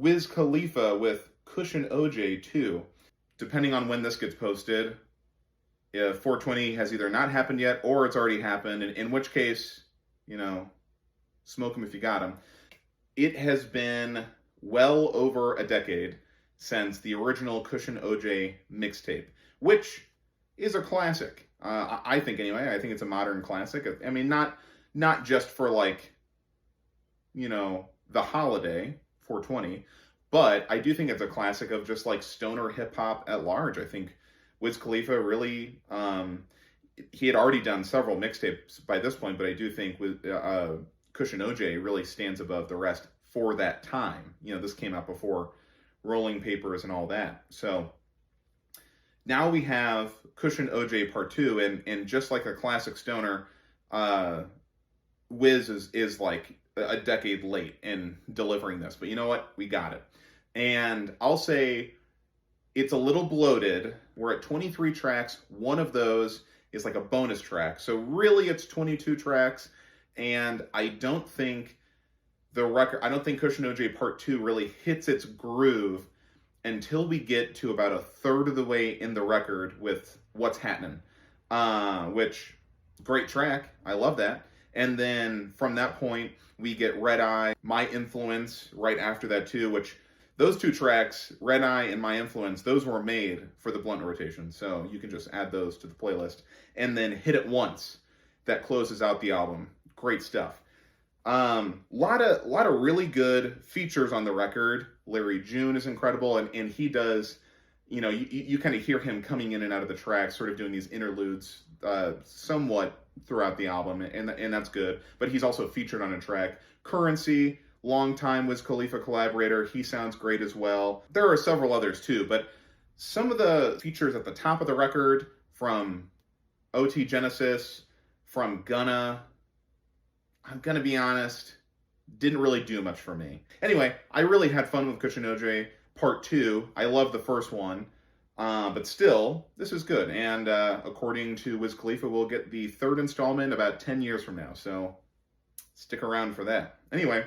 Wiz Khalifa with Kush+OJ 2. Depending on when this gets posted, if 420 has either not happened yet or it's already happened, in which case, smoke them if you got them. It has been well over a decade since the original Kush+OJ mixtape, which is a classic. I think anyway. I think it's a modern classic. I mean, not just for the holiday 420, but I do think it's a classic of just like stoner hip hop at large. I think Wiz Khalifa really, he had already done several mixtapes by this point, but I do think with Kush+OJ really stands above the rest for that time. This came out before Rolling Papers and all that. So now we have Kush+OJ Part 2, and just like a classic stoner, Wiz is like a decade late in delivering this. But you know what? We got it. And I'll say it's a little bloated. We're at 23 tracks. One of those is like a bonus track. So really it's 22 tracks. And I don't think Kush+OJ Part 2 really hits its groove until we get to about a third of the way in the record with What's Happening, which, great track. I love that. And then from that point, we get Red Eye, My Influence right after that too, which those two tracks, Red Eye and My Influence, those were made for the Blunt rotation. So you can just add those to the playlist. And then Hit It Once, that closes out the album. Great stuff. Lot of really good features on the record. Larry June is incredible, and he does, you kind of hear him coming in and out of the track, sort of doing these interludes somewhat throughout the album, and that's good. But he's also featured on a track. Currency, longtime Wiz Khalifa collaborator, he sounds great as well. There are several others too, but some of the features at the top of the record from OT Genesis, from Gunna, I'm gonna be honest, didn't really do much for me. Anyway, I really had fun with Kush+OJ Part 2. I love the first one, but still, this is good. And according to Wiz Khalifa, we'll get the third installment about 10 years from now. So stick around for that. Anyway,